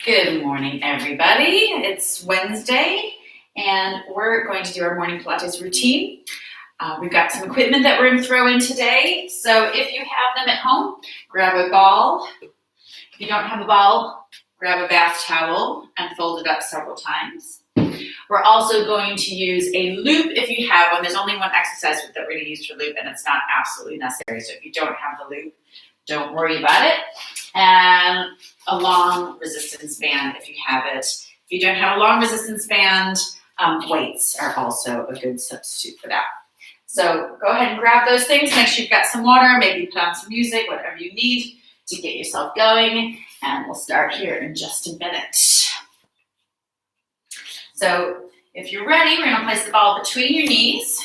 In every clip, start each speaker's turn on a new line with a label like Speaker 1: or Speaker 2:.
Speaker 1: Good morning, everybody. It's Wednesday, and we're going to do our morning Pilates routine. We've got some equipment that we're going to throw in today. So if you have them at home, grab a ball. If you don't have a ball, grab a bath towel and fold it up several times. We're also going to use a loop if you have one. There's only one exercise that we're going to use for loop, and it's not absolutely necessary. So if you don't have the loop, don't worry about it. And a long resistance band if you have it. If you don't have a long resistance band, weights are also a good substitute for that. So go ahead and grab those things. Make sure you've got some water, maybe put on some music, whatever you need to get yourself going. And we'll start here in just a minute. So if you're ready, we're going to place the ball between your knees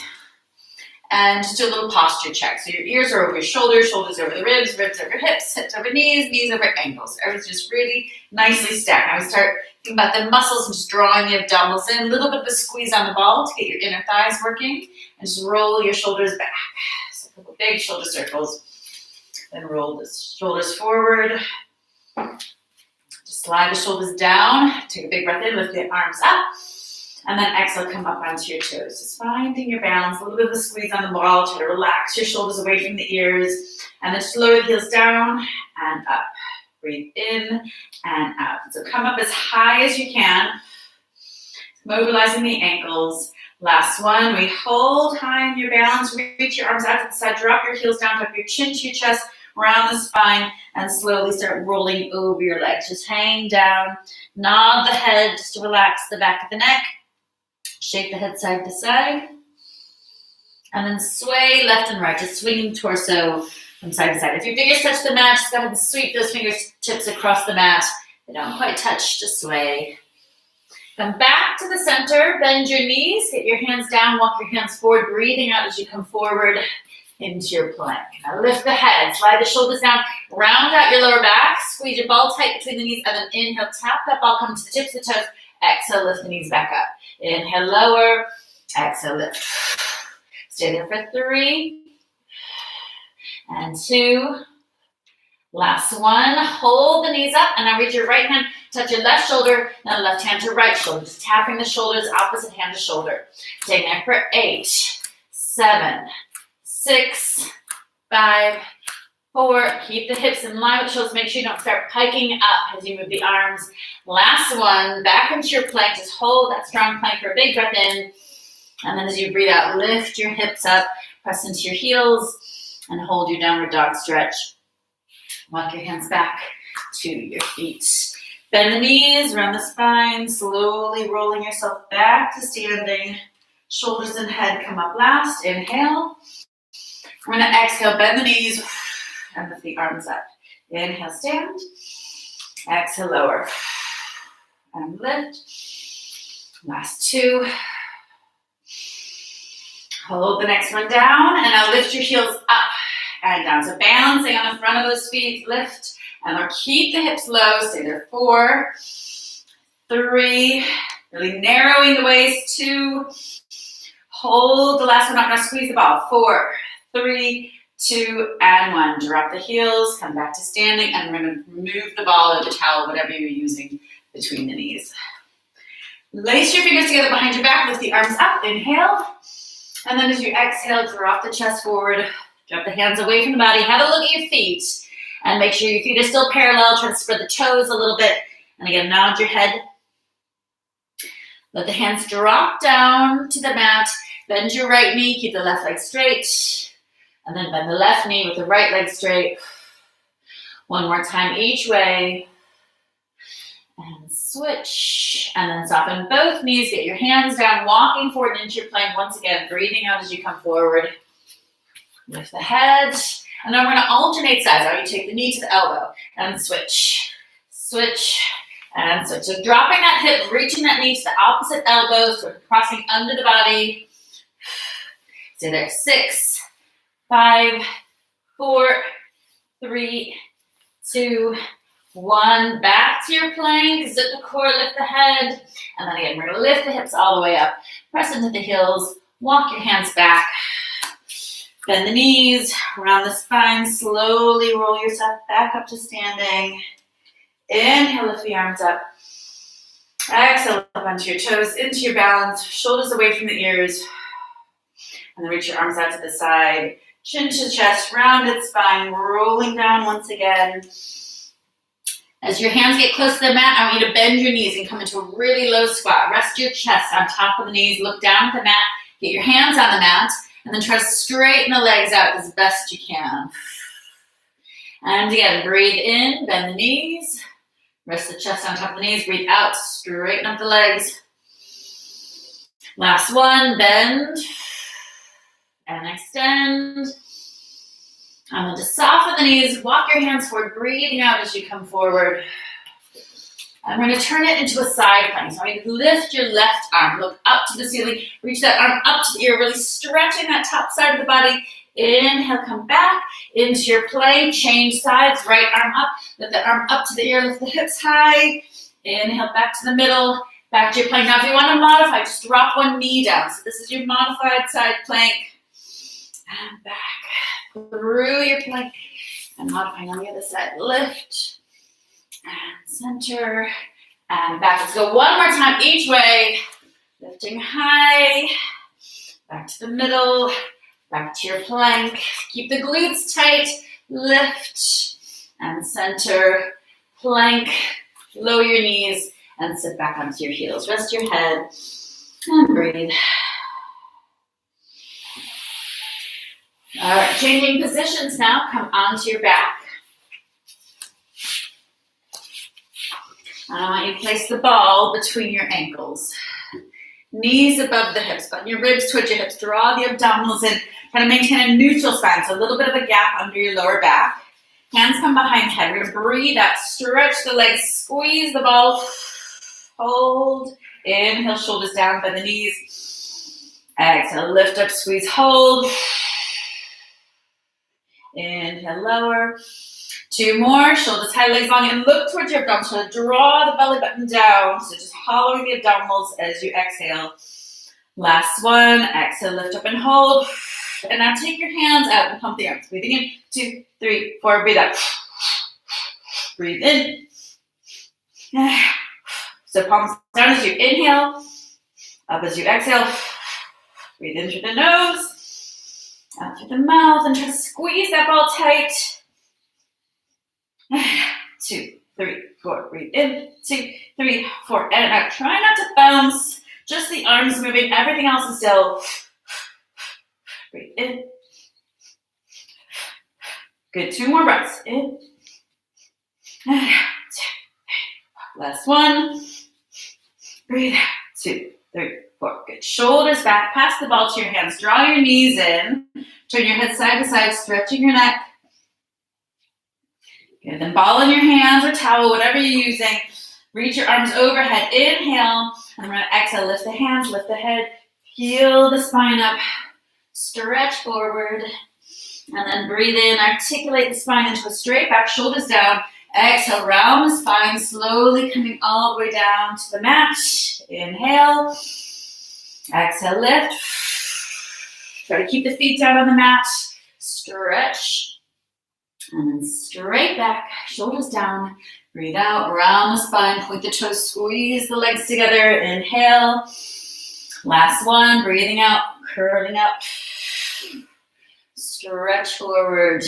Speaker 1: and just do a little posture check. So your ears are over your shoulders, shoulders over the ribs, ribs over hips, hips over knees, knees over ankles. Everything's just really nicely stacked. Now we start thinking about the muscles and just drawing the abdominals in. A little bit of a squeeze on the ball to get your inner thighs working. And just roll your shoulders back. So a couple big shoulder circles. Then roll the shoulders forward. Just slide the shoulders down. Take a big breath in, lift the arms up. And then exhale, come up onto your toes. Just finding your balance, a little bit of a squeeze on the ball. Try to relax your shoulders away from the ears. And then just lower the heels down and up. Breathe in and out. So come up as high as you can. Mobilizing the ankles. Last one. We hold high in your balance. Reach your arms out to the side. Drop your heels down. Drop your chin to your chest. Around the spine. And slowly start rolling over your legs. Just hang down. Nod the head just to relax the back of the neck. Shake the head side to side. And then sway left and right, just swinging torso from side to side. If your fingers touch the mat, just go ahead and sweep those fingertips across the mat. They don't quite touch, just sway. Come back to the center, bend your knees, get your hands down, walk your hands forward, breathing out as you come forward into your plank. Now lift the head, slide the shoulders down, round out your lower back, squeeze your ball tight between the knees, and then inhale, tap that ball, come to the tips of the toes. Exhale, lift the knees back up. Inhale, lower. Exhale, lift. Stay there for 3 and 2. Last one. Hold the knees up, and now reach your right hand, touch your left shoulder, then left hand to right shoulder. Just tapping the shoulders, opposite hand to shoulder. Stay there for 8, 7, 6, 5, 4. Keep the hips in line with the shoulders. Make sure you don't start piking up as you move the arms. Last one, back into your plank. Just hold that strong plank for a big breath in. And then as you breathe out, lift your hips up, press into your heels, and hold your downward dog stretch. Walk your hands back to your feet. Bend the knees, round the spine, slowly rolling yourself back to standing. Shoulders and head come up last. Inhale. We're going to exhale, bend the knees, and lift the arms up. Inhale, stand. Exhale, lower. And lift. Last 2. Hold the next one down, and now lift your heels up and down. So balancing on the front of those feet, lift, and now keep the hips low. Stay there. 4, 3, really narrowing the waist. 2, hold the last one up. Now squeeze the ball. 4, 3, 2, and 1. Drop the heels, come back to standing, and we're going to move the ball or the towel, whatever you're using, between the knees. Lace your fingers together behind your back, lift the arms up, inhale, and then as you exhale, drop the chest forward, drop the hands away from the body, have a look at your feet, and make sure your feet are still parallel. Try to spread the toes a little bit, and again, nod your head. Let the hands drop down to the mat, bend your right knee, keep the left leg straight, and then bend the left knee with the right leg straight. One more time each way. And switch. And then soften both knees. Get your hands down, walking forward into your plank. Once again, breathing out as you come forward. Lift the head. And then we're going to alternate sides. Now you take the knee to the elbow. And switch. Switch. And switch. So dropping that hip, reaching that knee to the opposite elbow. Sort of crossing under the body. Stay there. 6, 5, 4, 3, 2, 1. Back to your plank. Zip the core, lift the head. And then again, we're going to lift the hips all the way up. Press into the heels. Walk your hands back. Bend the knees. Around the spine. Slowly roll yourself back up to standing. Inhale, lift the arms up. Exhale, up onto your toes, into your balance, shoulders away from the ears. And then reach your arms out to the side. Chin to chest, rounded spine, rolling down once again. As your hands get close to the mat, I want you to bend your knees and come into a really low squat. Rest your chest on top of the knees, look down at the mat, get your hands on the mat, and then try to straighten the legs out as best you can. And again, breathe in, bend the knees, rest the chest on top of the knees, breathe out, straighten up the legs. Last one, bend and extend. And then to soften the knees, walk your hands forward, breathing out as you come forward. And we're going to turn it into a side plank. So I'm going to lift your left arm, look up to the ceiling, reach that arm up to the ear, really stretching that top side of the body. Inhale, come back into your plank, change sides, right arm up, lift the arm up to the ear, lift the hips high. Inhale, back to the middle, back to your plank. Now if you want to modify, just drop one knee down. So this is your modified side plank. And back through your plank and modifying on the other side. Lift and center and back. Let's go one more time each way. Lifting high, back to the middle, back to your plank. Keep the glutes tight. Lift and center, plank, lower your knees and sit back onto your heels. Rest your head and breathe. All right, changing positions now. Come onto your back. And I want you to place the ball between your ankles. Knees above the hips, button your ribs towards your hips. Draw the abdominals in. Try to maintain a neutral spine, so a little bit of a gap under your lower back. Hands come behind the head. We're going to breathe out, stretch the legs, squeeze the ball. Hold. Inhale, shoulders down by the knees. Exhale, lift up, squeeze, hold. Inhale, lower. Two more, shoulders high, legs long, and look towards your abdomen. So draw the belly button down. So just hollowing the abdominals as you exhale. Last one, exhale, lift up and hold. And now take your hands out and pump the arms. Breathing in, 2, 3, 4, breathe out. Breathe in. So palms down as you inhale, up as you exhale. Breathe in through the nose. Out through the mouth and try to squeeze that ball tight. 2, 3, 4. Breathe in. 2, 3, 4. And out. Try not to bounce. Just the arms moving. Everything else is still. Breathe in. Good. 2 more breaths. In. Last one. Breathe out. 2, 3, 4. Good. Shoulders back. Pass the ball to your hands. Draw your knees in. Turn your head side to side, stretching your neck. Good. Then ball in your hands or towel, whatever you're using. Reach your arms overhead. Inhale. And we're going to exhale. Lift the hands, lift the head. Peel the spine up. Stretch forward. And then breathe in. Articulate the spine into a straight back, shoulders down. Exhale, round the spine, slowly coming all the way down to the mat. Inhale. Exhale, lift. Try to keep the feet down on the mat. Stretch. And then straight back, shoulders down. Breathe out, round the spine, point the toes, squeeze the legs together. Inhale. Last one, breathing out, curling up. Stretch forward.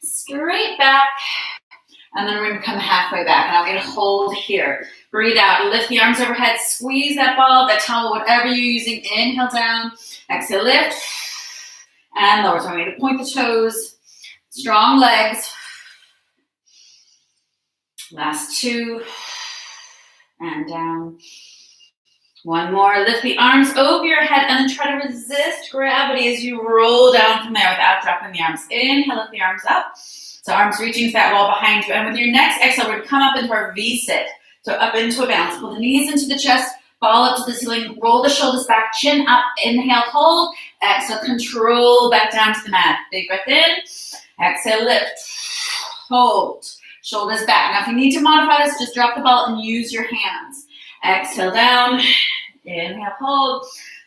Speaker 1: Straight back. And then we're going to come halfway back. And I'm going to hold here. Breathe out. Lift the arms overhead. Squeeze that ball, that towel, whatever you're using. Inhale down. Exhale, lift. And lower. So I'm going to point the toes. Strong legs. Last 2. And down. One more. Lift the arms over your head and then try to resist gravity as you roll down from there without dropping the arms. Inhale, lift the arms up. So arms reaching to that wall behind you. And with your next exhale, we're going to come up into our V-sit. So up into a bounce. Pull the knees into the chest. Ball up to the ceiling. Roll the shoulders back. Chin up. Inhale, hold. Exhale, control back down to the mat. Big breath in. Exhale, lift. Hold. Shoulders back. Now if you need to modify this, just drop the ball and use your hands. Exhale down. Inhale, hold.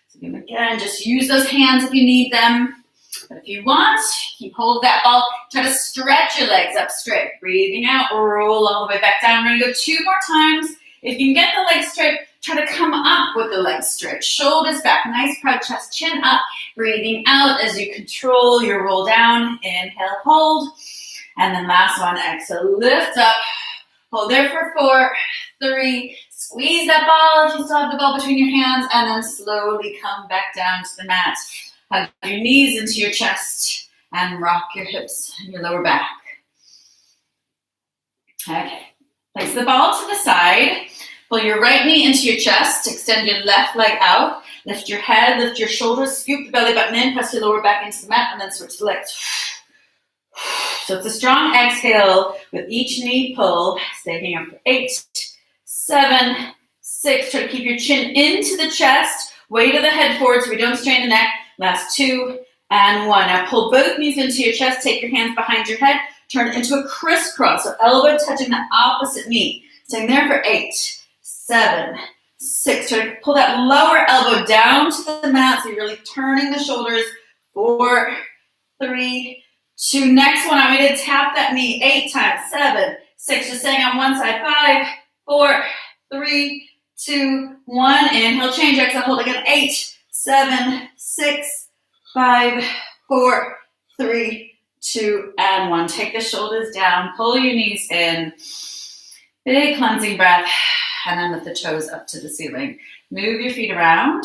Speaker 1: So again, just use those hands if you need them. But if you want, Keep hold of that ball. Try to stretch your legs up straight. Breathing out, roll all the way back down. We're gonna go 2 more times. If you can get the legs straight, try to come up with the legs straight. Shoulders back, nice proud chest, chin up. Breathing out as you control your roll down. Inhale, hold. And then last one, exhale, lift up. Hold there for 4, 3, squeeze that ball if you still have the ball between your hands, and then slowly come back down to the mat. Hug your knees into your chest and rock your hips and your lower back. Okay, place the ball to the side. Pull your right knee into your chest, extend your left leg out, lift your head, lift your shoulders, scoop the belly button in, press your lower back into the mat, and then switch the legs. So it's a strong exhale with each knee pull, staying up for 8, 7, 6. Try to keep your chin into the chest, weight of the head forward so we don't strain the neck. Last 2 and 1. Now pull both knees into your chest, take your hands behind your head, turn it into a crisscross, so elbow touching the opposite knee. Staying there for 8, 7, 6. Try to pull that lower elbow down to the mat so you're really turning the shoulders. 4, 3, 2. Next one, I want you to tap that knee 8 times. 7, 6. Just staying on one side. 5, 4, 3, 2, 1. Inhale, change. Exhale, hold again. 8, 7, 6, 5, 4, 3, 2, and 1. Take the shoulders down. Pull your knees in. Big cleansing breath. And then lift the toes up to the ceiling. Move your feet around.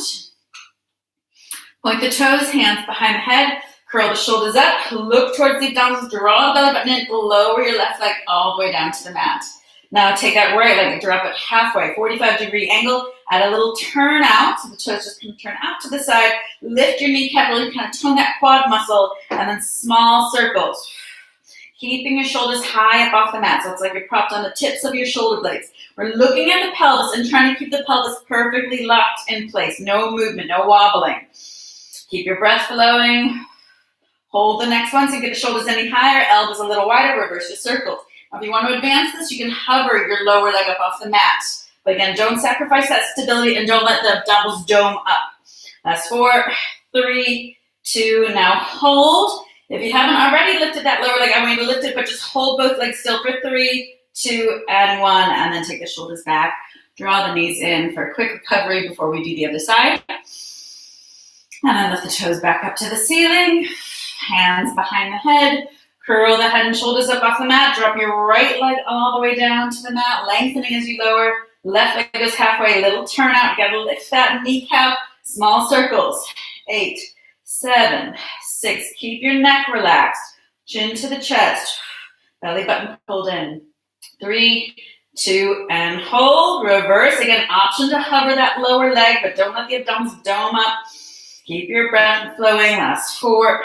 Speaker 1: Point the toes, hands behind the head. Curl the shoulders up. Look towards the abdominals. Draw the belly button in. Lower your left leg all the way down to the mat. Now take that right leg and drop it halfway. 45-degree angle. Add a little turn out. So the toes just can turn out to the side. Lift your kneecap. Really kind of tone that quad muscle. And then small circles. Keeping your shoulders high up off the mat. So it's like you're propped on the tips of your shoulder blades. We're looking at the pelvis and trying to keep the pelvis perfectly locked in place. No movement, no wobbling. Keep your breath flowing. Hold the next one so you get the shoulders any higher, elbows a little wider, reverse your circles. Now if you want to advance this, you can hover your lower leg up off the mat. But again, don't sacrifice that stability and don't let the abdominals dome up. That's 4, 3, 2, now hold. If you haven't already lifted that lower leg, I want you to lift it, but just hold both legs still for 3, 2, and 1, and then take the shoulders back. Draw the knees in for a quick recovery before we do the other side. And then lift the toes back up to the ceiling. Hands behind the head. Curl the head and shoulders up off the mat. Drop your right leg all the way down to the mat, lengthening as you lower. Left leg goes halfway, a little turn out. You gotta lift that kneecap. Small circles. 8, 7, 6. Keep your neck relaxed. Chin to the chest. Belly button pulled in. 3, 2, and hold. Reverse. Again, option to hover that lower leg, but don't let the abdominals dome up. Keep your breath flowing. Last 4,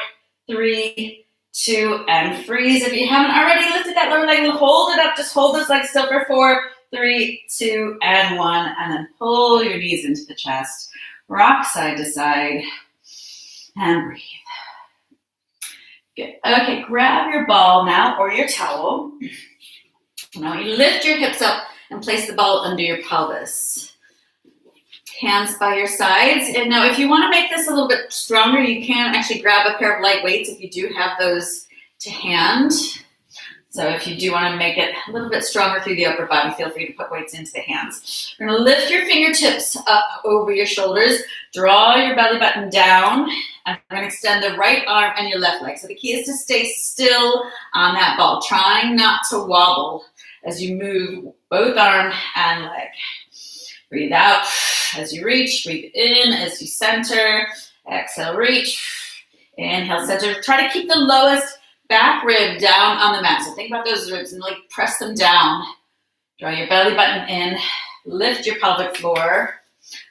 Speaker 1: 3, 2, and freeze. If you haven't already lifted that lower leg, hold it up. Just hold those legs still for 4, 3, 2, and 1. And then pull your knees into the chest. Rock side to side. And breathe. Good. Okay, grab your ball now or your towel. Now you lift your hips up and place the ball under your pelvis. Hands by your sides. And now if you want to make this a little bit stronger, you can actually grab a pair of light weights if you do have those to hand. So if you do want to make it a little bit stronger through the upper body, feel free to put weights into the hands. You're going to lift your fingertips up over your shoulders. Draw your belly button down. And we're going to extend the right arm and your left leg. So the key is to stay still on that ball, trying not to wobble as you move both arm and leg. Breathe out as you reach. Breathe in as you center. Exhale, reach. Inhale, center. Try to keep the lowest back rib down on the mat. So think about those ribs and like press them down. Draw your belly button in. Lift your pelvic floor.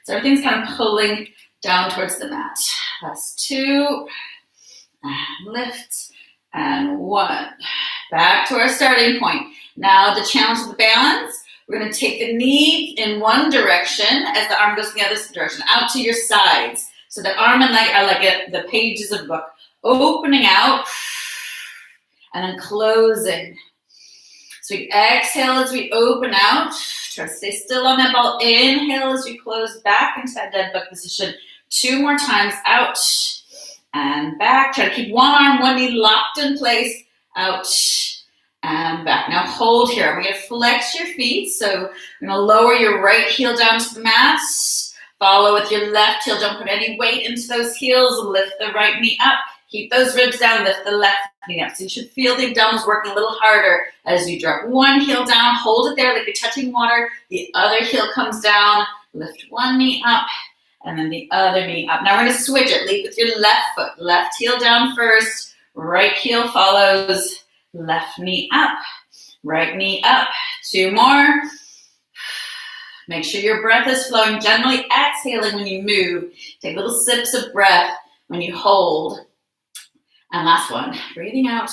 Speaker 1: So everything's kind of pulling down towards the mat. Last 2. And lift. And 1. Back to our starting point. Now the challenge of the balance. We're going to take the knee in one direction as the arm goes in the other direction, out to your sides. So the arm and leg are like the pages of a book. Opening out and then closing. So we exhale as we open out. Try to stay still on that ball. Inhale as you close back into that dead bug position. 2 more times. Out and back. Try to keep one arm, one knee locked in place, out and back. Now hold here. We're going to flex your feet. So you're going to lower your right heel down to the mat. Follow with your left heel. Don't put any weight into those heels. Lift the right knee up. Keep those ribs down. Lift the left knee up. So you should feel the abdominals working a little harder as you drop one heel down. Hold it there like you're touching water. The other heel comes down. Lift one knee up and then the other knee up. Now we're going to switch it. Lead with your left foot. Left heel down first. Right heel follows. Left knee up. Right knee up. Two more. Make sure your breath is flowing. Generally exhaling when you move. Take little sips of breath when you hold. And last one, breathing out.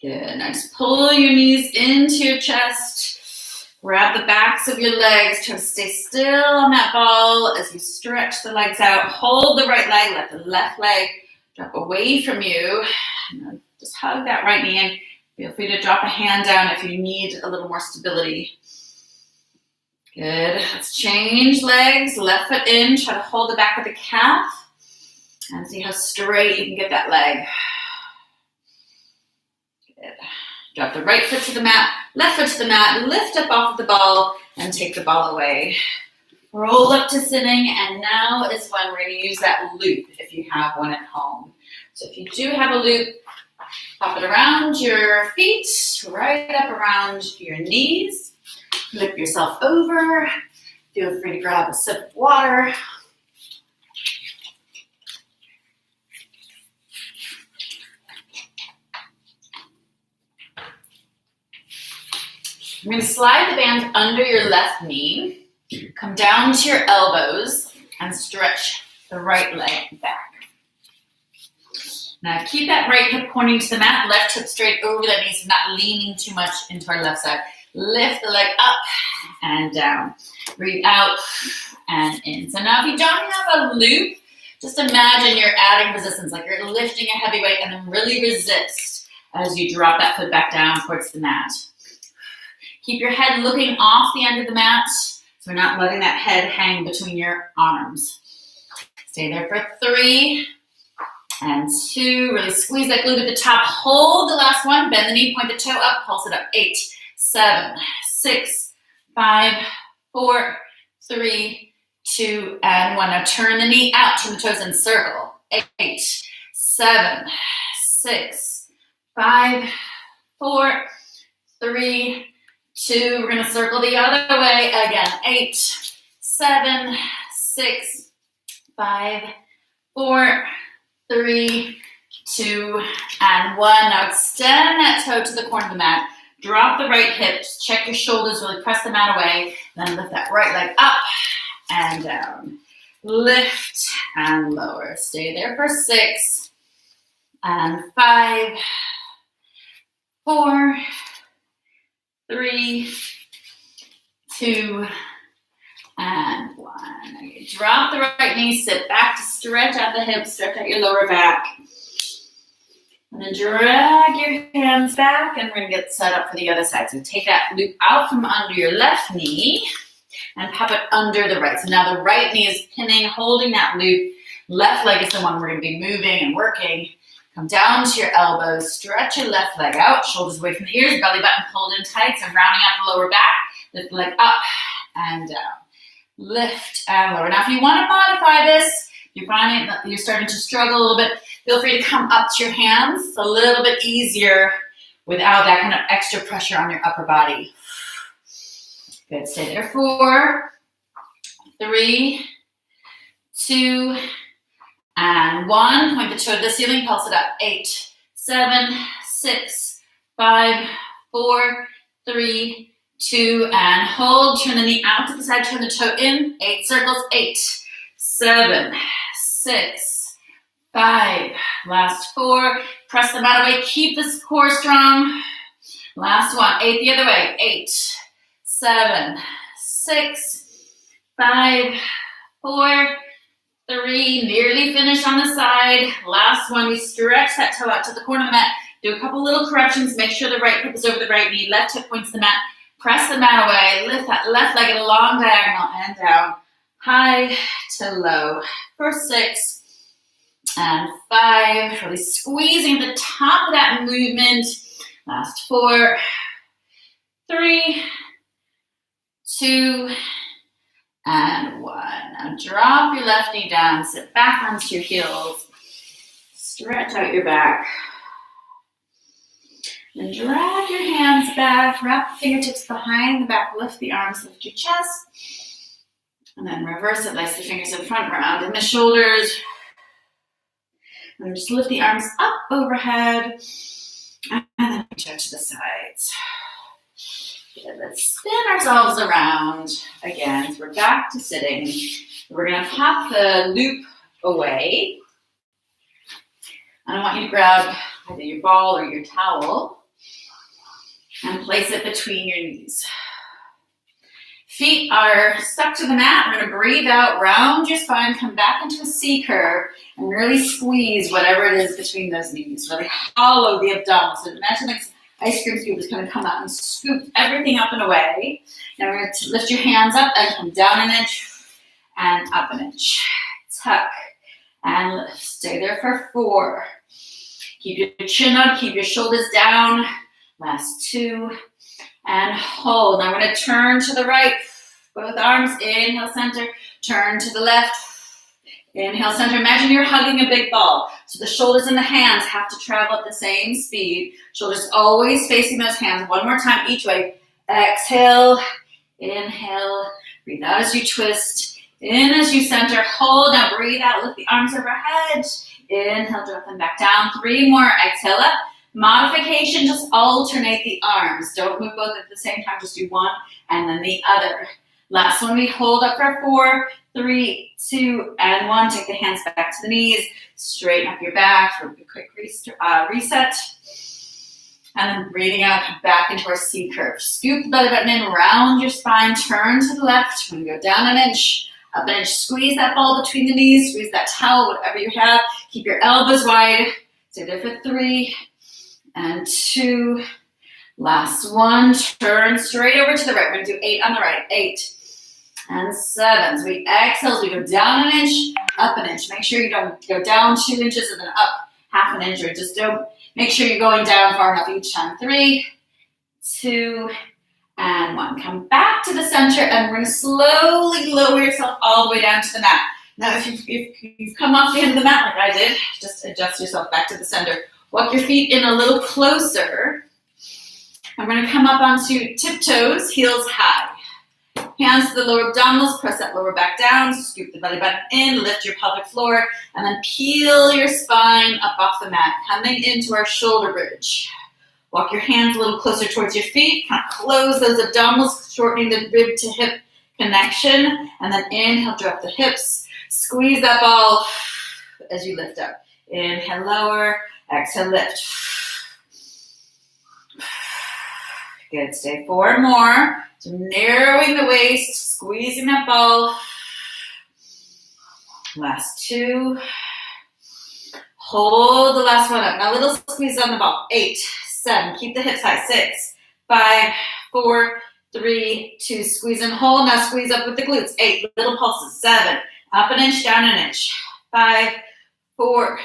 Speaker 1: Good. Now just pull your knees into your chest. Grab the backs of your legs. Try to stay still on that ball as you stretch the legs out. Hold the right leg. Let the left leg drop away from you. Just hug that right knee in. Feel free to drop a hand down if you need a little more stability. Good. Let's change legs. Left foot in. Try to hold the back of the calf. And see how straight you can get that leg. Good. Drop the right foot to the mat. Left foot to the mat. Lift up off of the ball and take the ball away. Roll up to sitting. And now is when we're going to use that loop if you have one at home. So if you do have a loop, pop it around your feet, right up around your knees. Flip yourself over. Feel free to grab a sip of water. I'm going to slide the band under your left knee. Come down to your elbows and stretch the right leg back. Now keep that right hip pointing to the mat, left hip straight over that knee, so not leaning too much into our left side. Lift the leg up and down. Breathe out and in. So now if you don't have a loop, just imagine you're adding resistance, like you're lifting a heavy weight and then really resist as you drop that foot back down towards the mat. Keep your head looking off the end of the mat, so we're not letting that head hang between your arms. Stay there for 3 and 2. Really squeeze that glute at the top. Hold the last one. Bend the knee, point the toe up, pulse it up. 8, 7, 6, 5, 4, 3, 2, and 1. Now turn the knee out, turn the toes in, circle. 8, 7, 6, 5, 4, 3, 2. We're going to circle the other way again. 8, 7, 6, 5, 4, 3, 2, and 1. Now extend that toe to the corner of the mat. Drop the right hip. Just check your shoulders. Really press the mat away. Then lift that right leg up and down. Lift and lower. Stay there for 6 and 5, 4, 3, 2, and 1. Okay, drop the right knee, sit back to stretch out the hips, stretch out your lower back. And then drag your hands back, and we're going to get set up for the other side. So take that loop out from under your left knee and pop it under the right. So now the right knee is pinning, holding that loop. Left leg is the one we're going to be moving and working. Come down to your elbows, stretch your left leg out, shoulders away from the ears, belly button pulled in tight. So rounding out the lower back, lift the leg up and down. Lift and lower. Now if you want to modify this, you're finding that you're starting to struggle a little bit, feel free to come up to your hands. It's a little bit easier without that kind of extra pressure on your upper body. Good, stay there. 4, 3, 2, and 1. Point the toe to the ceiling, pulse it up. 8, 7, 6, 5, 4, 3, 2, and hold. Turn the knee out to the side, turn the toe in. 8 circles. 8, 7, 6, 5. Last 4. Press the mat away. Keep this core strong. Last one. 8 the other way. 8, 7, 6, 5, 4, 3. Nearly finished on the side. Last one. We stretch that toe out to the corner of the mat. Do a couple little corrections. Make sure the right hip is over the right knee. Left hip points the mat. Press the mat away. Lift that left leg at a long diagonal and down. high to low for 6 and 5. Really squeezing the top of that movement. Last 4, 3, 2, and 1. Now drop your left knee down, sit back onto your heels, stretch out your back. And drag your hands back, wrap the fingertips behind the back, lift the arms, lift your chest. And then reverse it, place the fingers in front, round in the shoulders. And just lift the arms up overhead. And then reach out to the sides. Good, let's spin ourselves around again. So we're back to sitting. We're going to pop the loop away. And I want you to grab either your ball or your towel and place it between your knees. Feet are stuck to the mat. We're going to breathe out, round your spine, come back into a C curve, and really squeeze whatever it is between those knees. Really hollow the abdominals. So imagine like ice cream scoop is going to come out and scoop everything up and away. Now we're going to lift your hands up and come down an inch and up an inch. Tuck and lift. Stay there for 4. Keep your chin up, keep your shoulders down. Last 2, and hold. Now I'm going to turn to the right, both arms, inhale, center, turn to the left, inhale, center. Imagine you're hugging a big ball. So the shoulders and the hands have to travel at the same speed. Shoulders always facing those hands. One more time each way. Exhale, inhale, breathe out as you twist, in as you center, hold. Now breathe out, lift the arms overhead. Inhale, drop them back down. 3 more, exhale up. Modification, just alternate the arms. Don't move both at the same time, just do one and then the other. Last one, we hold up for 4, 3, 2, and 1. Take the hands back to the knees, straighten up your back for a quick reset. And then breathing out, come back into our C curve. Scoop the belly button in, round your spine, turn to the left. We're gonna go down an inch, up an inch, squeeze that ball between the knees, squeeze that towel, whatever you have. Keep your elbows wide. Stay there for 3, and 2, last 1, turn straight over to the right. We're going to do 8 on the right, 8 and 7. So we exhale, so we go down an inch, up an inch. Make sure you don't go down 2 inches and then up half an inch, or just don't, make sure you're going down far enough each time. 3, 2, and 1. Come back to the center, and we're going to slowly lower yourself all the way down to the mat. Now, if you've come off the end of the mat like I did, just adjust yourself back to the center. Walk your feet in a little closer. I'm going to come up onto tiptoes, heels high. Hands to the lower abdominals, press that lower back down, scoop the belly button in, lift your pelvic floor, and then peel your spine up off the mat, coming into our shoulder bridge. Walk your hands a little closer towards your feet, kind of close those abdominals, shortening the rib to hip connection, and then inhale, drop the hips, squeeze that ball as you lift up. Inhale, lower. Exhale, lift. Good, stay 4 more. So narrowing the waist, squeezing that ball. Last 2. Hold the last one up. Now little squeeze on the ball. 8, 7, keep the hips high. 6, 5, 4, 3, 2, squeeze and hold. Now squeeze up with the glutes. 8, little pulses. 7, up an inch, down an inch. 5, 4,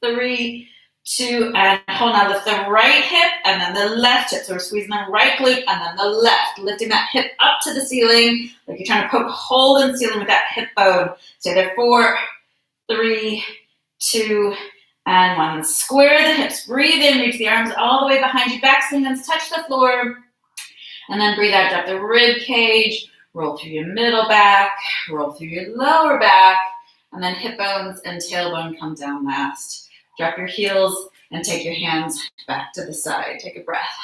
Speaker 1: 3, 2, and hold. Now lift the right hip and then the left hip. So we're squeezing the right glute and then the left. Lifting that hip up to the ceiling, like you're trying to poke a hole in the ceiling with that hip bone. Stay there. 4, 3, 2, and 1. Square the hips. Breathe in, reach the arms all the way behind you. Back swing, then touch the floor. And then breathe out, drop the rib cage. Roll through your middle back. Roll through your lower back. And then hip bones and tailbone come down last. Drop your heels and take your hands back to the side. Take a breath.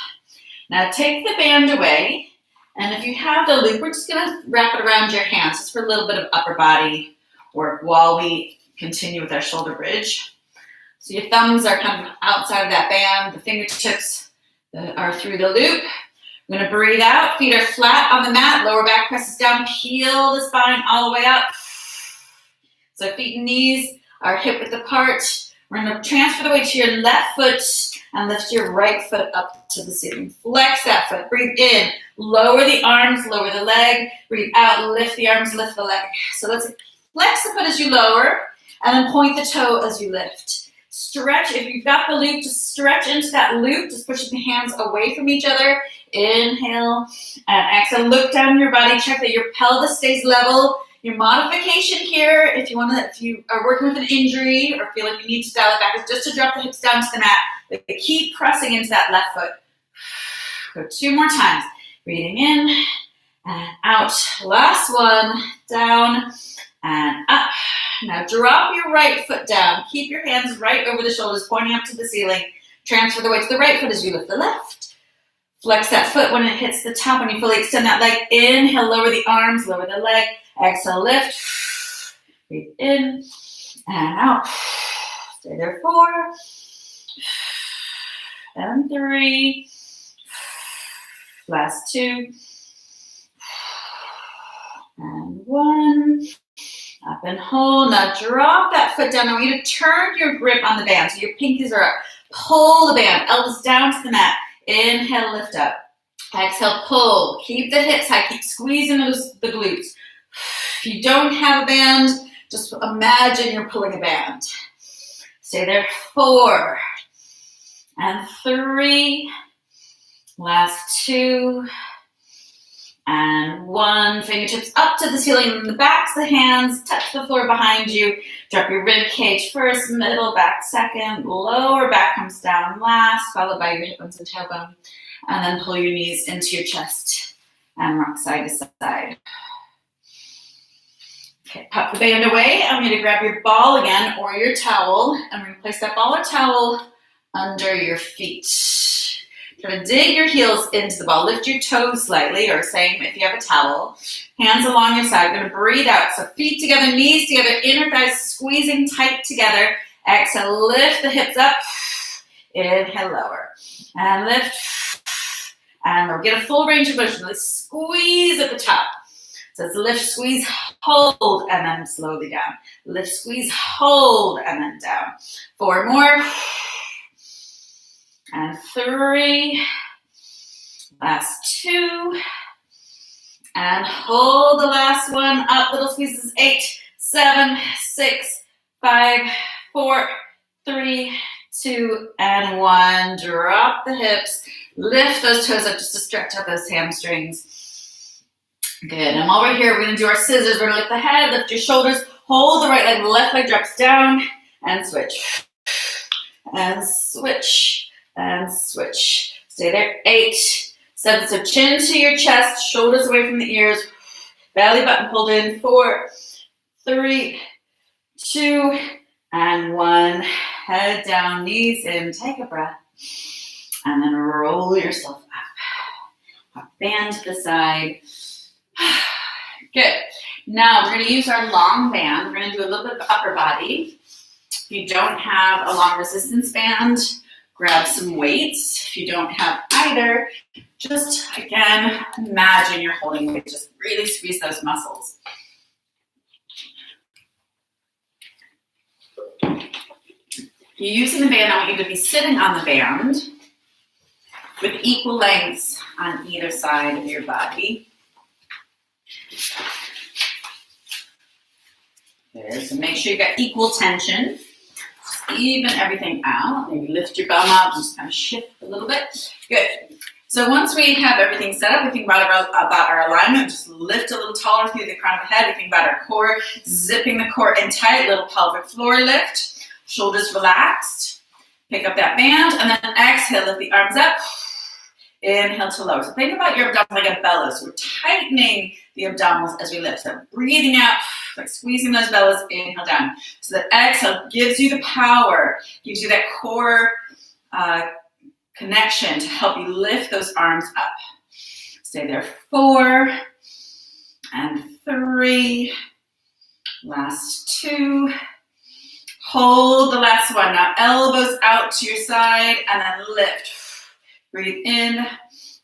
Speaker 1: Now take the band away. And if you have the loop, we're just going to wrap it around your hands just for a little bit of upper body work while we continue with our shoulder bridge. So your thumbs are kind of outside of that band. The fingertips are through the loop. We're going to breathe out. Feet are flat on the mat. Lower back presses down. Peel the spine all the way up. So feet and knees are hip width apart. We're going to transfer the weight to your left foot and lift your right foot up to the ceiling. Flex that foot. Breathe in. Lower the arms, lower the leg. Breathe out. Lift the arms, lift the leg. So let's flex the foot as you lower, and then point the toe as you lift. Stretch. If you've got the loop, just stretch into that loop. Just pushing the hands away from each other. Inhale and exhale. Look down your body. Check that your pelvis stays level. Your modification here, if you are working with an injury or feel like you need to dial it back, is just to drop the hips down to the mat. But keep pressing into that left foot. Go 2 more times. Breathing in and out. Last one. Down and up. Now drop your right foot down. Keep your hands right over the shoulders, pointing up to the ceiling. Transfer the weight to the right foot as you lift the left. Flex that foot when it hits the top. When you fully extend that leg, inhale, lower the arms, lower the leg. Exhale, lift. Breathe in and out. Stay there 4 and 3. Last 2 and 1. Up and hold. Now drop that foot down. I want you to turn your grip on the band. So your pinkies are up. Pull the band. Elbows down to the mat. Inhale, lift up. Exhale, pull. Keep the hips high. Keep squeezing the glutes. If you don't have a band, just imagine you're pulling a band. Stay there 4 and 3. Last 2 and 1. Fingertips up to the ceiling. The backs of the hands touch the floor behind you. Drop your rib cage first, middle back second. Lower back comes down last, followed by your hip bones and tailbone. And then pull your knees into your chest and rock side to side. Okay, pop the band away. I'm going to grab your ball again or your towel, and we're going to place that ball or towel under your feet. Try to dig your heels into the ball. Lift your toes slightly, or same if you have a towel. Hands along your side. We're going to breathe out. So feet together, knees together, inner thighs squeezing tight together. Exhale, lift the hips up. Inhale, lower. And lift. And we'll get a full range of motion. Let's squeeze at the top. So it's lift, squeeze, hold, and then slowly down. Lift, squeeze, hold, and then down. 4 more. And 3. Last 2. And hold the last one. Up, little squeezes. 8, 7, 6, 5, 4, 3, 2, and 1. Drop the hips. Lift those toes up just to stretch out those hamstrings. Good. And while we're here, we're going to do our scissors. We're going to lift the head, lift your shoulders, hold the right leg, the left leg drops down, and switch. And switch. And switch. Stay there. 8, 7. So chin to your chest, shoulders away from the ears, belly button pulled in. 4, 3, 2, and 1. Head down, knees in. Take a breath. And then roll yourself up. Band to the side. Good. Now we're going to use our long band. We're going to do a little bit of upper body. If you don't have a long resistance band, grab some weights. If you don't have either, just again, imagine you're holding weights. Just really squeeze those muscles. If you're using the band, I want you to be sitting on the band with equal lengths on either side of your body. Good. So make sure you got equal tension. Even everything out. Maybe lift your bum up, just kind of shift a little bit. Good. So once we have everything set up, we think about our alignment. Just lift a little taller through the crown of the head. We think about our core, zipping the core in tight, little pelvic floor lift. Shoulders relaxed. Pick up that band, and then exhale, lift the arms up. Inhale to lower. So think about your abdominals like a bellows. So we're tightening the abdominals as we lift. So breathing out, like squeezing those bellows, inhale down. So that exhale gives you the power, gives you that core connection to help you lift those arms up. Stay there. 4 and 3. Last 2. Hold the last one. Now elbows out to your side and then lift. Breathe in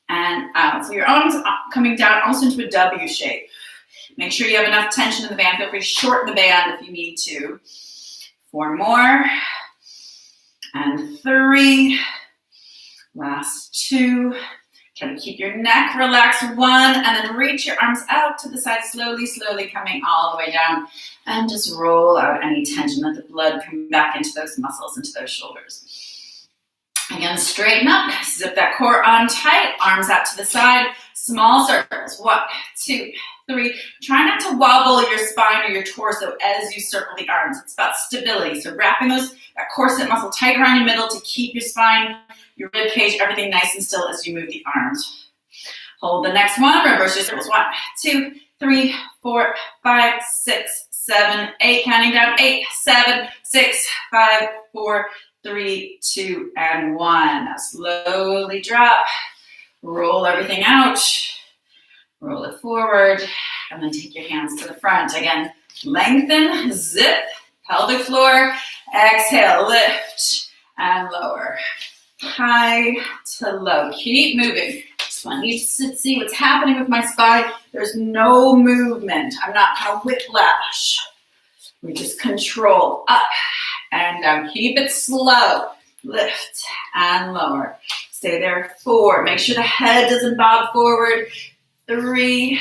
Speaker 1: and out. So your arms are coming down almost into a W shape. Make sure you have enough tension in the band. Feel free to shorten the band if you need to. 4 more. And 3. Last 2. Try to keep your neck relaxed. 1, and then reach your arms out to the side, slowly, slowly coming all the way down. And just roll out any tension. Let the blood come back into those muscles, into those shoulders. Again, straighten up. Zip that core on tight. Arms out to the side. Small circles. 1, 2, 3. Try not to wobble your spine or your torso as you circle the arms. It's about stability. So wrapping that corset muscle tight around your middle to keep your spine, your rib cage, everything nice and still as you move the arms. Hold the next one. Reverse your circles. 1, 2, 3, 4, 5, 6, 7, 8. Counting down. 8, 7, 6, 5, 4, 3, 2, and 1. Now slowly drop. Roll everything out. Roll it forward. And then take your hands to the front. Again, lengthen, zip, pelvic floor. Exhale, lift and lower. High to low. Keep moving. Just want you to see what's happening with my spine. There's no movement. I'm not kind of whiplash. We just control up and down. Keep it slow. Lift and lower. Stay there. 4. Make sure the head doesn't bob forward. 3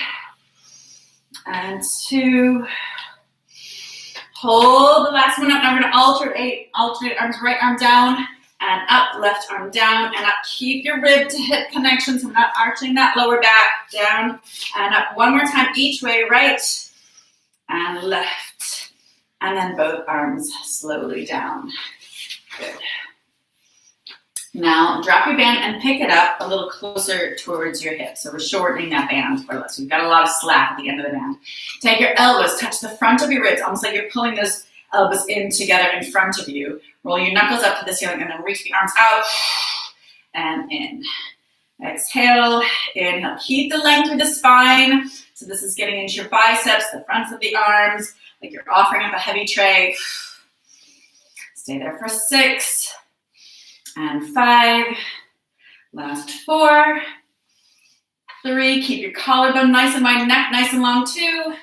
Speaker 1: and 2. Hold the last one up. Now we're going to alternate arms, right arm down and up, left arm down and up. Keep your rib to hip connection, so I'm not arching that lower back. Down and up. One more time each way, right and left. And then both arms slowly down. Good. Now drop your band and pick it up a little closer towards your hips. So we're shortening that band for less. We've got a lot of slack at the end of the band. Take your elbows, touch the front of your ribs, almost like you're pulling those elbows in together in front of you. Roll your knuckles up to the ceiling and then reach the arms out and in. Exhale, inhale. Keep the length through the spine. So this is getting into your biceps, the fronts of the arms, like you're offering up a heavy tray. Stay there for 6 and 5. Last 4, 3. Keep your collarbone nice and wide, neck nice and long. 2.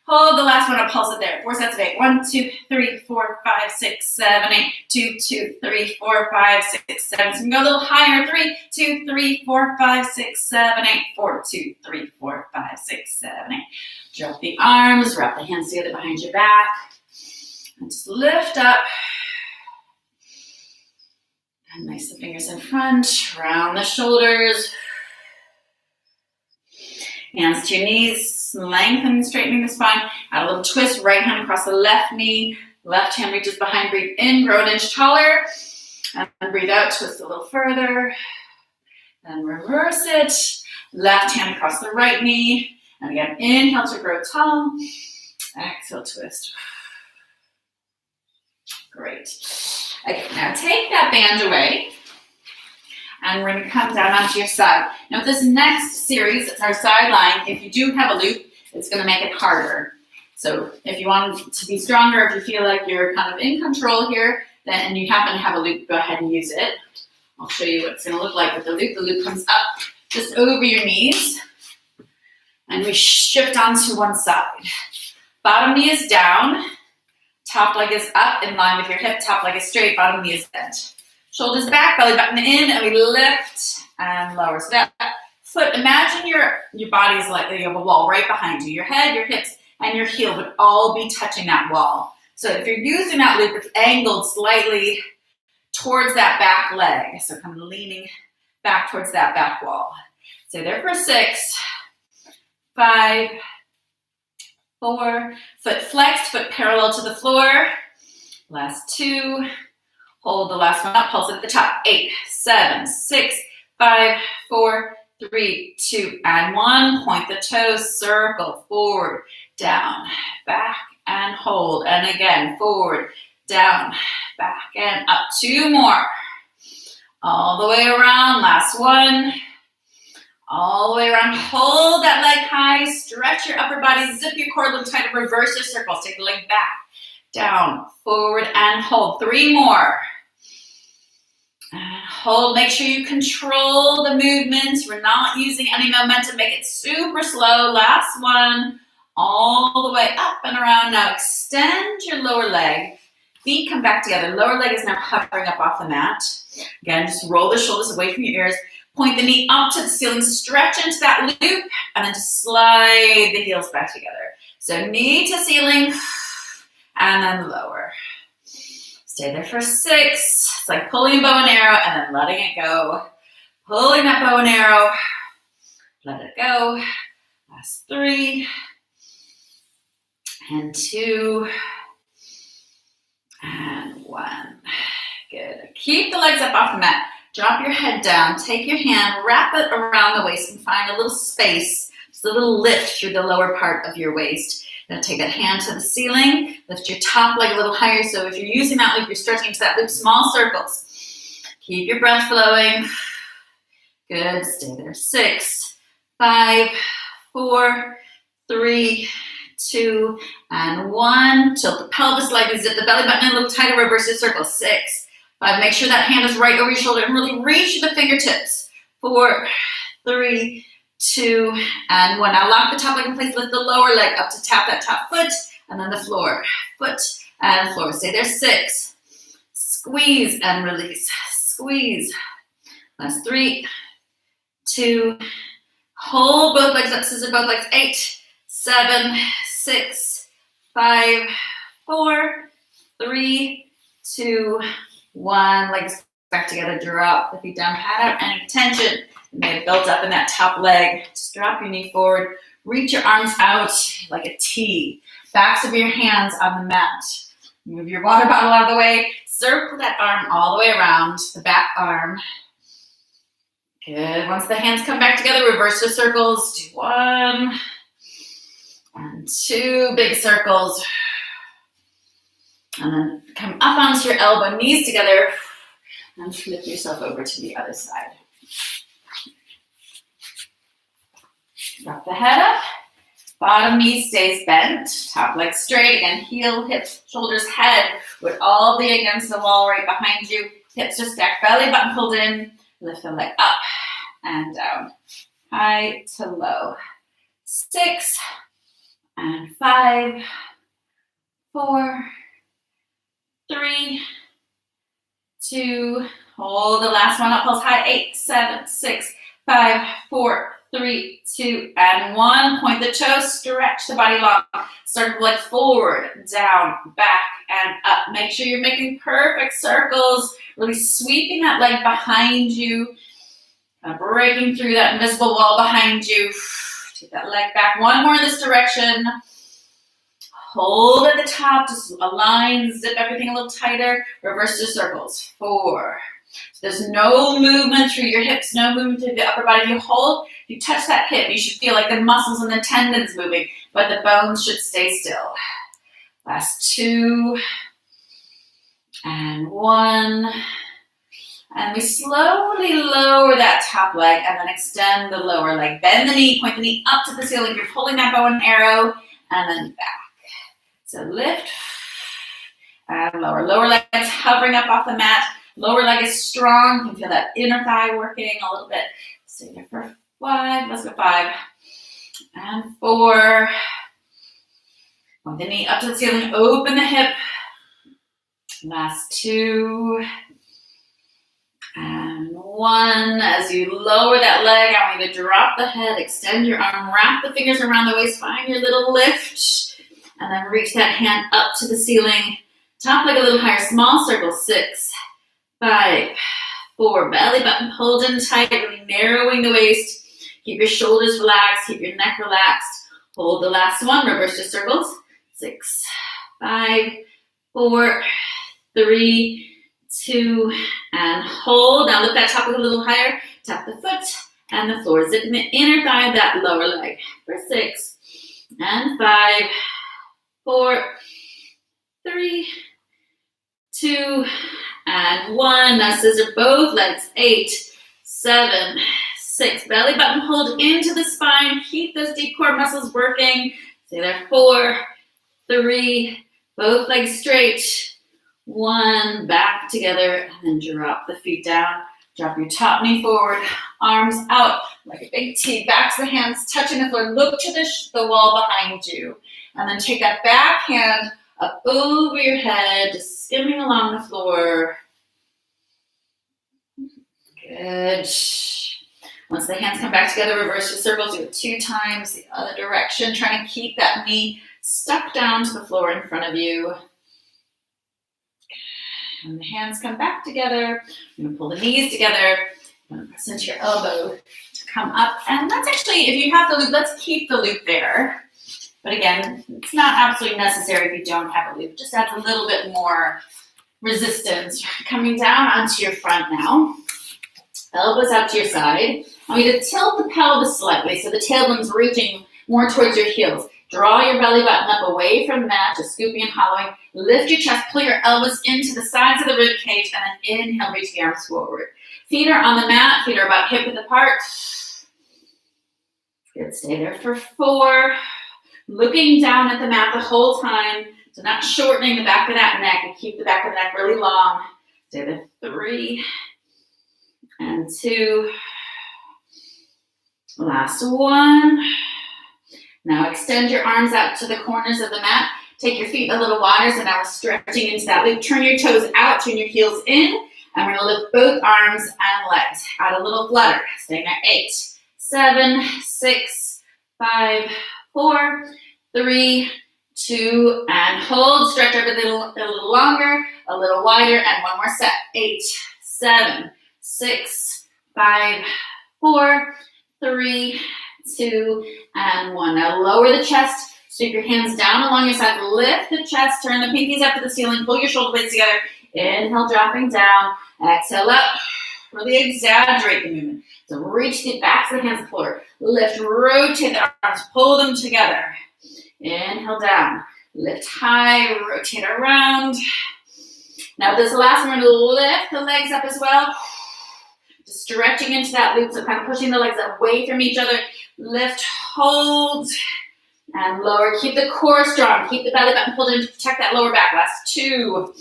Speaker 1: Hold the last one up, pulse it there. 4 sets of 8. 1, 2, 3, 4, 5, 6, 7, 8. 2, 2, 3, 4, 5, 6, 7. So you can go a little higher. 3, 2, 3, 4, 5, 6, 7, 8. 4, 2, 3, 4, 5, 6, 7, 8. Drop the arms, wrap the hands together behind your back. And just lift up. And nice the fingers in front, round the shoulders. Hands to your knees, lengthening, straightening the spine. Add a little twist, right hand across the left knee. Left hand reaches behind, breathe in, grow an inch taller. And breathe out, twist a little further. Then reverse it. Left hand across the right knee. And again, inhale to grow tall. Exhale, twist. Great. Okay, now take that band away. And we're going to come down onto your side. Now with this next series, it's our side line. If you do have a loop, it's going to make it harder. So if you want to be stronger, if you feel like you're kind of in control here, then and you happen to have a loop, go ahead and use it. I'll show you what it's going to look like with the loop. The loop comes up just over your knees. And we shift onto one side. Bottom knee is down. Top leg is up in line with your hip. Top leg is straight. Bottom knee is bent. Shoulders back, belly button in, and we lift and lower. So that foot, imagine your body's like you have a wall right behind you. Your head, your hips, and your heel would all be touching that wall. So if you're using that loop, it's angled slightly towards that back leg. So kind of leaning back towards that back wall. Stay there for 6, 5, 4. Foot flexed, foot parallel to the floor. Last 2. Hold the last one up, pulse it at the top. 8, 7, 6, 5, 4, 3, 2, and 1. Point the toes, circle, forward, down, back, and hold. And again, forward, down, back, and up. 2 more. All the way around, last one. All the way around, hold that leg high, stretch your upper body, zip your core a little tighter, reverse your circles. Take the leg back, down, forward, and hold. 3 more. And hold, make sure you control the movements. We're not using any momentum, make it super slow. Last one, all the way up and around. Now extend your lower leg Feet come back together. Lower leg is now hovering up off the mat. Again, just roll the shoulders away from your ears. Point the knee up to the ceiling. Stretch into that loop. And then just slide the heels back together. So knee to ceiling. And then lower. Stay there for 6. It's like pulling a bow and arrow and then letting it go. Pulling that bow and arrow. Let it go. Last 3. And 2. And 1. Good. Keep the legs up off the mat. Drop your head down. Take your hand, wrap it around the waist and find a little space, just a little lift through the lower part of your waist. Now take that hand to the ceiling. Lift your top leg a little higher. So if you're using that loop, you're stretching into that loop. Small circles. Keep your breath flowing. Good. Stay there. 6, 5, 4, 3, 2, and 1. Tilt the pelvis slightly. Zip the belly button in a little tighter. Reverse the circle. 6, 5. Make sure that hand is right over your shoulder and really reach the fingertips. 4, 3, 2, and 1. Now lock the top leg in place. Lift the lower leg up to tap that top foot and then the floor. Foot and floor. Stay there. 6. Squeeze and release. Squeeze. Last 3, 2. Hold both legs up. Scissor both legs. 8, 7, 6, 5, 4, 3, 2, 1. Legs back together. Drop the feet down. Pat out any tension you may have built up in that top leg. Just drop your knee forward. Reach your arms out like a T. Backs of your hands on the mat. Move your water bottle out of the way. Circle that arm all the way around the back arm. Good. Once the hands come back together, reverse the circles. Do 1 and 2 big circles. And then come up onto your elbow, knees together, and flip yourself over to the other side. Drop the head up. Bottom knee stays bent. Top leg straight. Again, heel, hips, shoulders, head would all be against the wall right behind you. Hips are stacked, belly button pulled in. Lift the leg up and down. High to low. 6 and 5, 4, 3, 2. Hold the last one up. Pulse high. 8, 7, 6, 5, 4, 3, 2, and 1. Point the toes. Stretch the body long. Circle the leg forward, down, back, and up. Make sure you're making perfect circles. Really sweeping that leg behind you. Breaking through that invisible wall behind you. Take that leg back. 1 more in this direction. Hold at the top. Just align. Zip everything a little tighter. Reverse the circles. 4. So there's no movement through your hips. No movement through the upper body. If you hold, you touch that hip, you should feel like the muscles and the tendons moving, but the bones should stay still. Last 2 and 1. And we slowly lower that top leg and then extend the lower leg. Bend the knee, point the knee up to the ceiling. You're pulling that bow and arrow and then back. So lift and lower. Lower leg is hovering up off the mat. Lower leg is strong. You can feel that inner thigh working a little bit. Stay there for 5. Let's go 5 and 4. Point the knee up to the ceiling. Open the hip. Last 2 and 1. As you lower that leg, I want you to drop the head, extend your arm, wrap the fingers around the waist, find your little lift, and then reach that hand up to the ceiling. Top leg a little higher, small circle. 6, 5, 4. Belly button pulled in tight, really narrowing the waist. Keep your shoulders relaxed, keep your neck relaxed. Hold the last one, reverse the circles. 6, 5, 4, 3, 2, and hold. Now lift that top leg a little higher. Tap the foot and the floor. Zip in the inner thigh of that lower leg. For 6 and 5, 4, 3, 2, and 1. Now scissor both legs. 8, 7, 6. Belly button pulled into the spine. Keep those deep core muscles working. Stay there. 4, 3. Both legs straight. 1, back together, and then drop the feet down. Drop your top knee forward, arms out like a big T. Back to the hands touching the floor. Look to the wall behind you. And then take that back hand up over your head, just skimming along the floor. Good. Once the hands come back together, reverse your circle, do it 2 times, the other direction, trying to keep that knee stuck down to the floor in front of you. And the hands come back together. You're gonna pull the knees together. You're gonna press into your elbow to come up. And that's actually, if you have the loop, let's keep the loop there. But again, it's not absolutely necessary if you don't have a loop. It just adds a little bit more resistance. Coming down onto your front now. Elbows out to your side. I want you to tilt the pelvis slightly so the tailbone's reaching more towards your heels. Draw your belly button up away from the mat, just scooping and hollowing. Lift your chest, pull your elbows into the sides of the rib cage, and then inhale, reach the arms forward. Feet are on the mat, feet are about hip width apart. Good, stay there for 4. Looking down at the mat the whole time, so not shortening the back of that neck, and keep the back of the neck really long. Stay there, 3 and 2. Last 1. Now extend your arms out to the corners of the mat. Take your feet a little wider, so now we're stretching into that loop. Turn your toes out, turn your heels in, and we're gonna lift both arms and legs. Add a little flutter, staying there, 8, 7, 6, 5, 4, 3, 2, and hold. Stretch over a little longer, a little wider, and one more set. 8, 7, 6, 5, 4, 3, 2, and 1. Now lower the chest, sweep your hands down along your side, lift the chest, turn the pinkies up to the ceiling, pull your shoulder blades together, inhale, dropping down, exhale up, really exaggerate the movement. So reach the backs of the hands to the floor, lift, rotate the arms, pull them together, inhale down, lift high, rotate around. Now this last one, we're going to lift the legs up as well, just stretching into that loop, so kind of pushing the legs away from each other. Lift, hold, and lower. Keep the core strong. Keep the belly button pulled in to protect that lower back. Last 2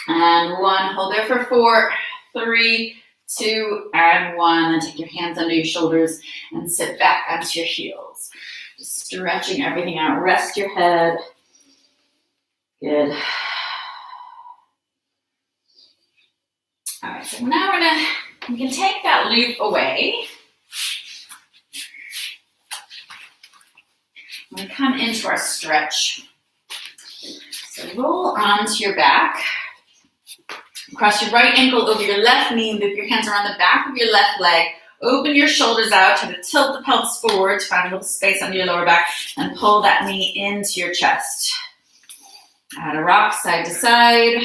Speaker 1: and 1. Hold there for 4, 3, 2, and 1. And take your hands under your shoulders and sit back onto your heels. Just stretching everything out. Rest your head. Good. All right, so now we can take that loop away. We're going to come into our stretch. So roll onto your back. Cross your right ankle over your left knee. Loop your hands around the back of your left leg. Open your shoulders out. Try to tilt the pelvis forward to find a little space under your lower back. And pull that knee into your chest. Add a rock side to side.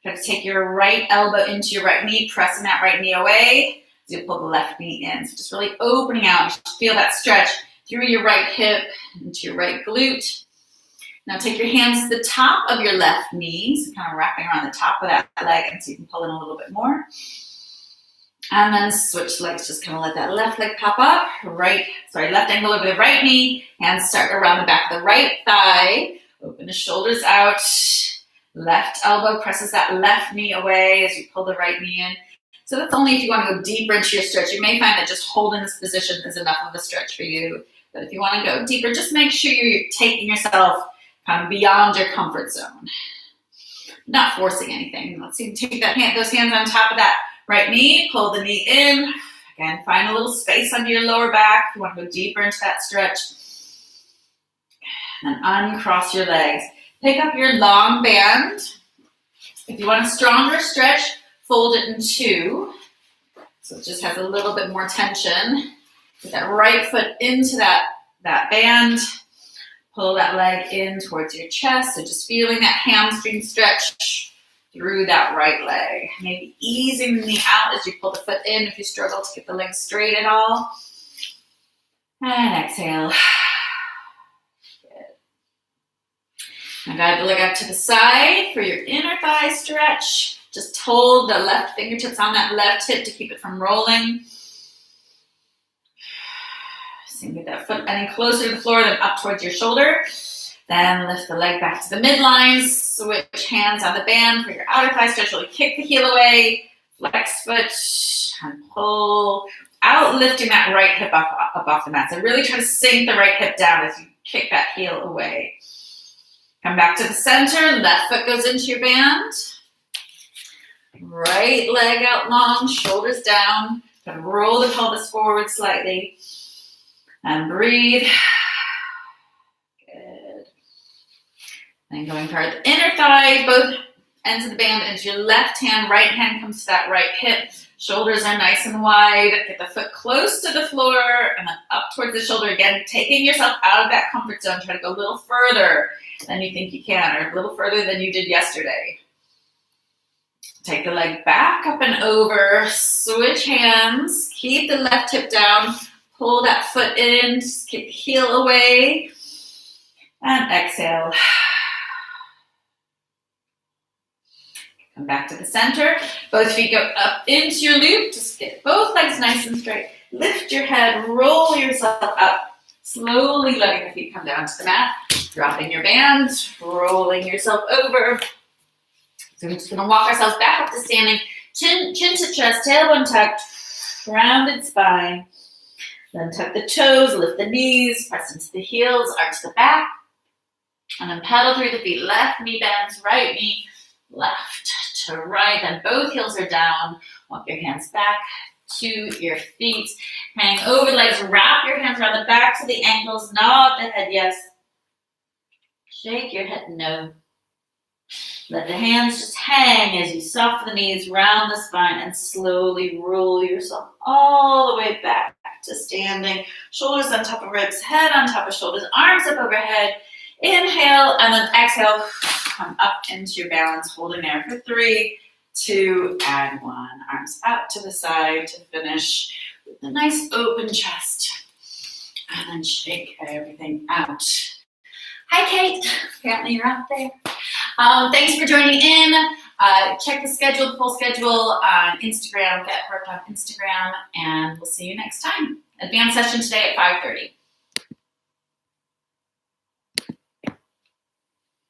Speaker 1: Try to take your right elbow into your right knee. Pressing that right knee away. As you pull the left knee in. So just really opening out. Just feel that stretch through your right hip into your right glute. Now take your hands to the top of your left knee, so kind of wrapping around the top of that leg, and so you can pull in a little bit more. And then switch legs, just kind of let that left leg pop up. Left ankle over the right knee. Hands start around the back of the right thigh. Open the shoulders out. Left elbow presses that left knee away as you pull the right knee in. So that's only if you want to go deeper into your stretch. You may find that just holding this position is enough of a stretch for you. But if you want to go deeper, just make sure you're taking yourself kind of beyond your comfort zone. Not forcing anything. Let's see, take those hands on top of that right knee, pull the knee in. Again, find a little space under your lower back. If you want to go deeper into that stretch. And uncross your legs. Pick up your long band. If you want a stronger stretch, fold it in 2. So it just has a little bit more tension. Put that right foot into that band. Pull that leg in towards your chest. So just feeling that hamstring stretch through that right leg. Maybe easing the knee out as you pull the foot in if you struggle to get the leg straight at all. And exhale. Good. Now guide the leg out to the side for your inner thigh stretch. Just hold the left fingertips on that left hip to keep it from rolling. So get that foot any closer to the floor than up towards your shoulder. Then lift the leg back to the midline. Switch hands on the band for your outer thigh stretch. Really kick the heel away. Flex foot and pull out, lifting that right hip up off the mat. So really try to sink the right hip down as you kick that heel away. Come back to the center, left foot goes into your band. Right leg out long, shoulders down. Gonna roll the pelvis forward slightly. And breathe. Good. Then going toward the inner thigh, both ends of the band into your left hand. Right hand comes to that right hip. Shoulders are nice and wide. Get the foot close to the floor and then up towards the shoulder again, taking yourself out of that comfort zone. Try to go a little further than you think you can, or a little further than you did yesterday. Take the leg back up and over. Switch hands. Keep the left hip down. Pull that foot in. Just kick the heel away. And exhale. Come back to the center. Both feet go up into your loop. Just get both legs nice and straight. Lift your head. Roll yourself up. Slowly letting the feet come down to the mat. Dropping your band. Rolling yourself over. So we're just going to walk ourselves back up to standing. Chin to chest. Tailbone tucked. Rounded spine. Then tuck the toes. Lift the knees. Press into the heels. Arch the back. And then pedal through the feet. Left knee bends. Right knee. Left to right, then both heels are down. Walk your hands back to your feet. Hang over the legs, wrap your hands around the back to the ankles, nod the head yes. Shake your head no. Let the hands just hang as you soften the knees, round the spine, and slowly roll yourself all the way back to standing. Shoulders on top of ribs, head on top of shoulders, arms up overhead. Inhale, and then exhale. Come up into your balance, holding there for 3, 2, and 1. Arms out to the side to finish with a nice open chest. And then shake everything out. Hi, Kate. Apparently you're out there. Thanks for joining in. Check the schedule, the full schedule on Instagram, Get Brooked on Instagram, and we'll see you next time. Advanced session today at 5:30.